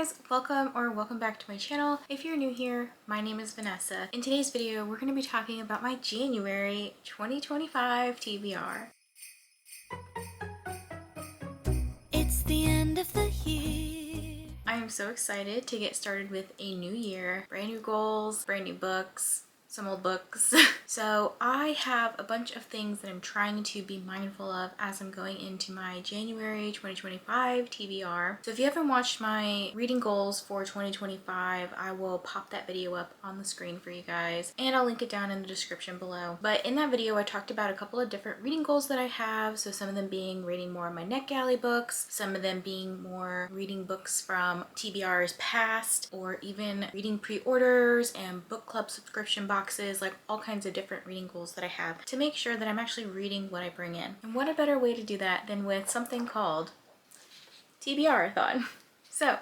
guys, welcome back to my channel. If you're new here, my name is Vanessa. In today's video, we're going to be talking about my January 2025 TBR. It's the end of the year. I am so excited to get started with a new year, brand new goals, brand new books, some old books. So I have a bunch of things that I'm trying to be mindful of as I'm going into my January 2025 TBR. So if you haven't watched my reading goals for 2025, I will pop that video up on the screen for you guys and I'll link it down in the description below. But in that video, I talked about a couple of different reading goals that I have. So some of them being reading more of my NetGalley books, some of them being more reading books from TBR's past, or even reading pre-orders and book club subscription boxes, like all kinds of different reading goals that I have to make sure that I'm actually reading what I bring in. And what a better way to do that than with something called TBRathon. So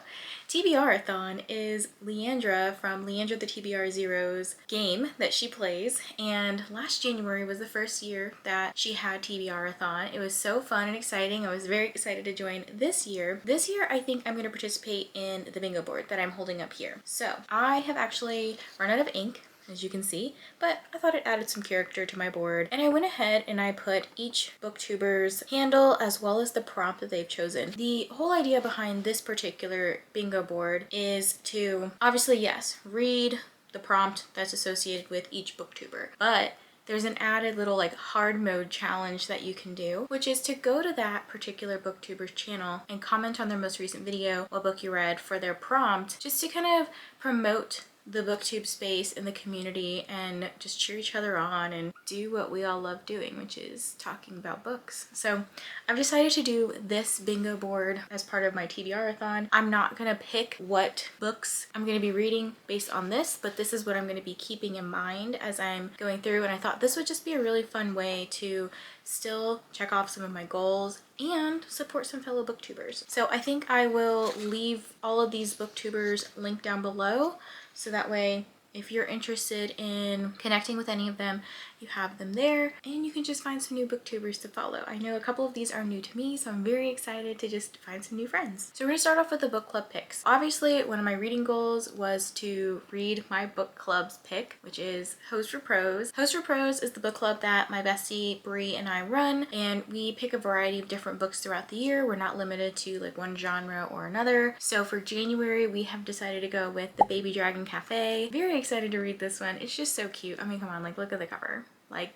TBRathon is Leandra from Leandra the TBR Zero's game that she plays, and last January was the first year that she had TBRathon. It was so fun and exciting. I was very excited to join this year. This year I think I'm going to participate in the bingo board that I'm holding up here. So I have actually run out of ink, as you can see, but I thought it added some character to my board, and I went ahead and I put each booktuber's handle as well as the prompt that they've chosen. The whole idea behind this particular bingo board is to obviously, yes, read the prompt that's associated with each booktuber, but there's an added little like hard mode challenge that you can do, which is to go to that particular booktuber's channel and comment on their most recent video, what book you read, for their prompt, just to kind of promote the booktube space in the community and just cheer each other on and do what we all love doing, which is talking about books. So I've decided to do this bingo board as part of my TBRathon. I'm not gonna pick what books I'm gonna be reading based on this, but this is what I'm gonna be keeping in mind as I'm going through, and I thought this would just be a really fun way to still check off some of my goals and support some fellow booktubers. So I think I will leave all of these booktubers linked down below, so that way if you're interested in connecting with any of them, you have them there and you can just find some new booktubers to follow. I know a couple of these are new to me, so I'm very excited to just find some new friends. So we're gonna start off with the book club picks. Obviously, one of my reading goals was to read my book club's pick, which is Host for Prose. Host for Prose is the book club that my bestie Brie and I run, and we pick a variety of different books throughout the year. We're not limited to like one genre or another. So for January, we have decided to go with The Baby Dragon Cafe. Very excited to read this one. It's just so cute. I mean, come on, like look at the cover. Like,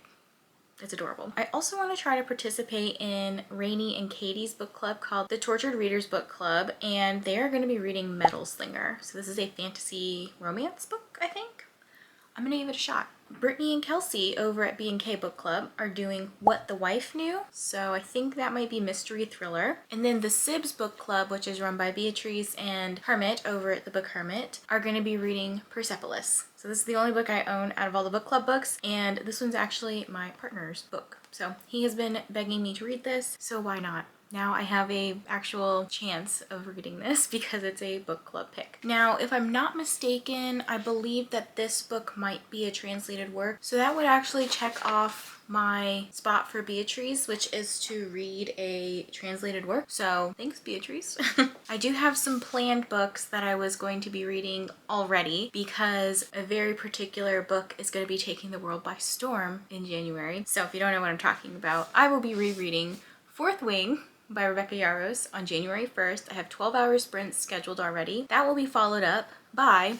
it's adorable. I also want to try to participate in Rainy and Katy's book club called the Tortured Readers Book Club, and they are going to be reading Metal Slinger. So this is a fantasy romance book, I think. I'm gonna give it a shot. Brittany and Kelsea over at B&K Book Club are doing What the Wife Knew, so I think that might be mystery thriller. And then the Sibs Book Club, which is run by Beatriz and Hermit over at the book Hermit, are going to be reading Persepolis. So this is the only book I own out of all the book club books, and this one's actually my partner's book. So he has been begging me to read this, so why not? Now I have a actual chance of reading this because it's a book club pick. Now, if I'm not mistaken, I believe that this book might be a translated work. So that would actually check off my spot for Beatriz, which is to read a translated work. So thanks, Beatriz. I do have some planned books that I was going to be reading already because a very particular book is going to be taking the world by storm in January. So if you don't know what I'm talking about, I will be rereading Fourth Wing by Rebecca Yarros on January 1st. I have 12-hour sprints scheduled already. That will be followed up by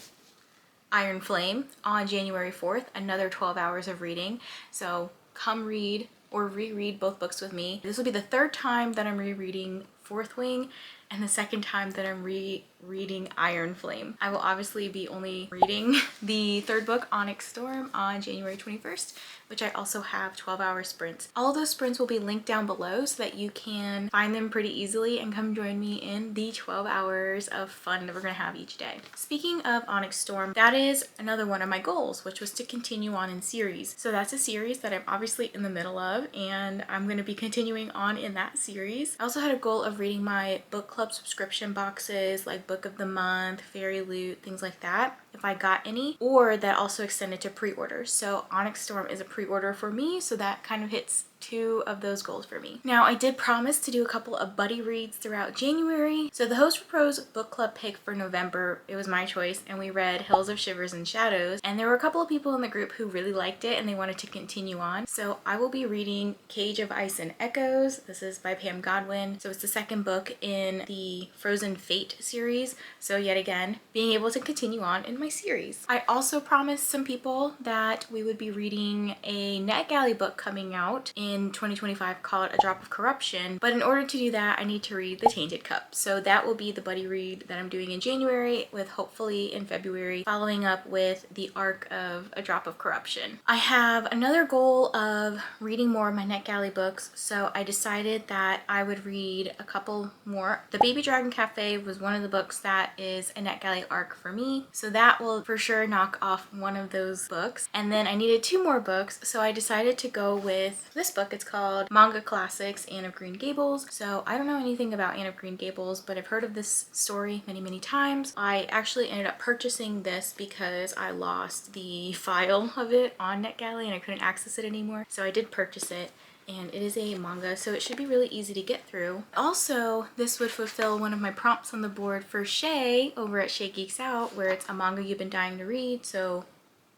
Iron Flame on January 4th, another 12 hours of reading. So come read or reread both books with me. This will be the third time that I'm rereading Fourth Wing and the second time that I'm rereading Iron Flame. I will obviously be only reading the third book, Onyx Storm, on January 21st, which I also have 12-hour sprints. All of those sprints will be linked down below so that you can find them pretty easily and come join me in the 12 hours of fun that we're gonna have each day. Speaking of Onyx Storm, that is another one of my goals, which was to continue on in series. So that's a series that I'm obviously in the middle of, and I'm gonna be continuing on in that series. I also had a goal of reading my book club club subscription boxes like Book of the Month, Fairy Loot, things like that, if I got any, or that also extended to pre-orders. So Onyx Storm is a pre-order for me, so that kind of hits 2 of those goals for me. Now, I did promise to do a couple of buddy reads throughout January. So the Host for Pros book club pick for November, it was my choice, and we read Hills of Shivers and Shadows. And there were a couple of people in the group who really liked it and they wanted to continue on. So I will be reading Cage of Ice and Echoes. This is by Pam Godwin. So it's the second book in the Frozen Fate series. So yet again, being able to continue on in my series. I also promised some people that we would be reading a NetGalley book coming out in 2025 called A Drop of Corruption, but in order to do that I need to read The Tainted Cup. So that will be the buddy read that I'm doing in January, with hopefully in February following up with the arc of A Drop of Corruption. I have another goal of reading more of my NetGalley books, so I decided that I would read a couple more. The Baby Dragon Cafe was one of the books that is a NetGalley arc for me, so that will for sure knock off one of those books. And then I needed 2 more books, so I decided to go with this book. It's called Manga Classics Anne of Green Gables. So I don't know anything about Anne of Green Gables, but I've heard of this story many times. I actually ended up purchasing this because I lost the file of it on NetGalley and I couldn't access it anymore. So I did purchase it, and it is a manga, so it should be really easy to get through. Also, this would fulfill one of my prompts on the board for Shea over at Shea Geeks Out, where it's a manga you've been dying to read. So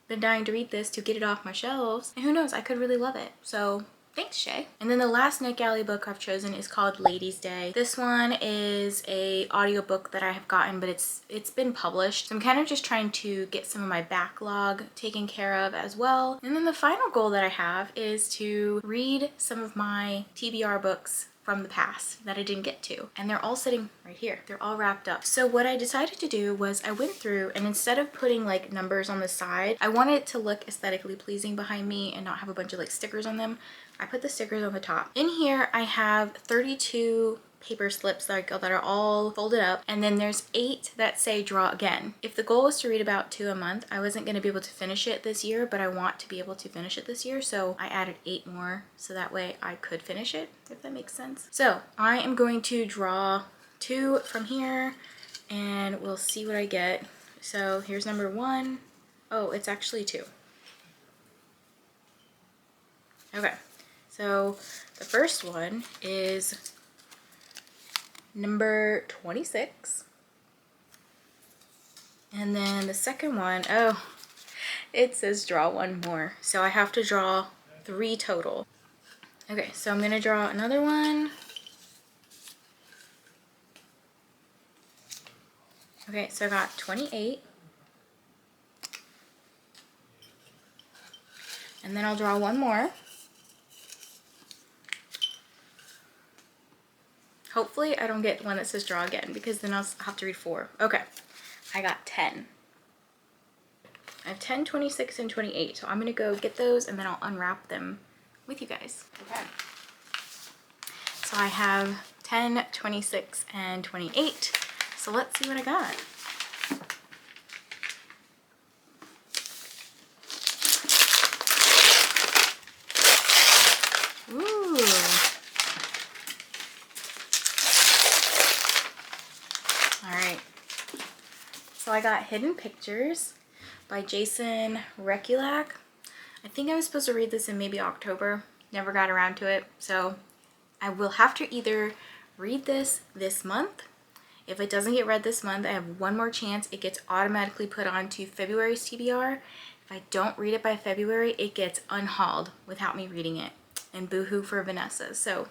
been dying to read this to get it off my shelves, and who knows, I could really love it. So thanks, Shea. And then the last NetGalley book I've chosen is called Ladies' Day. This one is a audiobook that I have gotten, but it's been published. So I'm kind of just trying to get some of my backlog taken care of as well. And then the final goal that I have is to read some of my TBR books from the past that I didn't get to, and they're all sitting right here. They're all wrapped up. So what I decided to do was I went through, and instead of putting like numbers on the side, I wanted it to look aesthetically pleasing behind me and not have a bunch of like stickers on them. I put the stickers on the top. In here I have 32 paper slips that are all folded up, and then there's 8 that say draw again. If the goal was to read about 2 a month, I wasn't going to be able to finish it this year, but I want to be able to finish it this year, so I added 8 more so that way I could finish it, if that makes sense. So I am going to draw 2 from here and we'll see what I get. So here's number 1. Oh, it's actually 2. Okay, so the first one is number 26, and then the second one, oh, it says draw 1 more, so I have to draw 3 total. Okay, so I'm gonna draw another one. Okay, so I got 28, and then I'll draw 1 more. Hopefully I don't get one that says draw again, because then I'll have to read 4. Okay, I got 10. I have 10, 26, and 28. So I'm going to go get those and then I'll unwrap them with you guys. Okay. So I have 10, 26, and 28. So let's see what I got. So I got Hidden Pictures by Jason Rekulak. I think I was supposed to read this in maybe October. Never got around to it. So I will have to either read this month. If it doesn't get read this month, I have 1 more chance. It gets automatically put on to February's TBR. If I don't read it by February, it gets unhauled without me reading it. And boohoo for Vanessa. So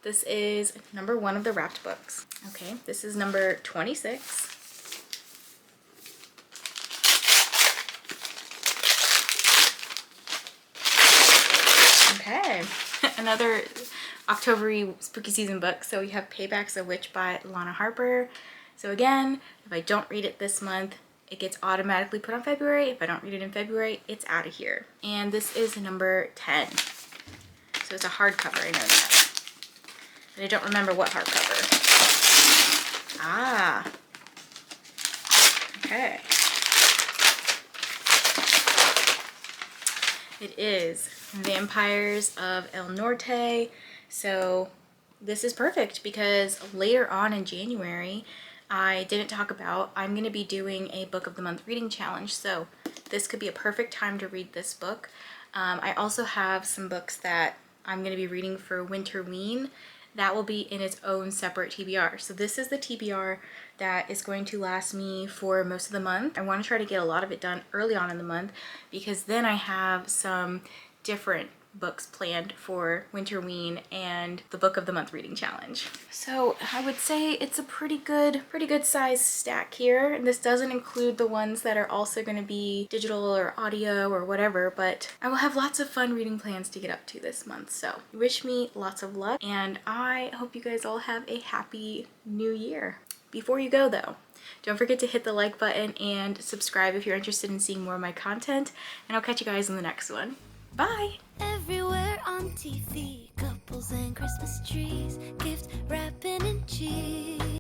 this is number 1 of the wrapped books. Okay, this is number 26. Okay, another October-y spooky season book. So we have Payback's a Witch by Lana Harper. So again, if I don't read it this month, it gets automatically put on February. If I don't read it in February, it's out of here. And this is number 10. So it's a hardcover, I know that. But I don't remember what hardcover. Ah. Okay. It is Vampires of El Norte. So this is perfect because later on in January, I didn't talk about, I'm going to be doing a book of the month reading challenge. So this could be a perfect time to read this book. I also have some books that I'm going to be reading for Winterween. That will be in its own separate TBR. So this is the TBR that is going to last me for most of the month. I want to try to get a lot of it done early on in the month because then I have some different books planned for Winterween and the book of the month reading challenge. So I would say it's a pretty good size stack here. And this doesn't include the ones that are also going to be digital or audio or whatever, but I will have lots of fun reading plans to get up to this month. So wish me lots of luck, and I hope you guys all have a happy new year. Before you go though, don't forget to hit the like button and subscribe if you're interested in seeing more of my content, and I'll catch you guys in the next one. Bye! Everywhere on TV, couples and Christmas trees, gift wrapping and cheese.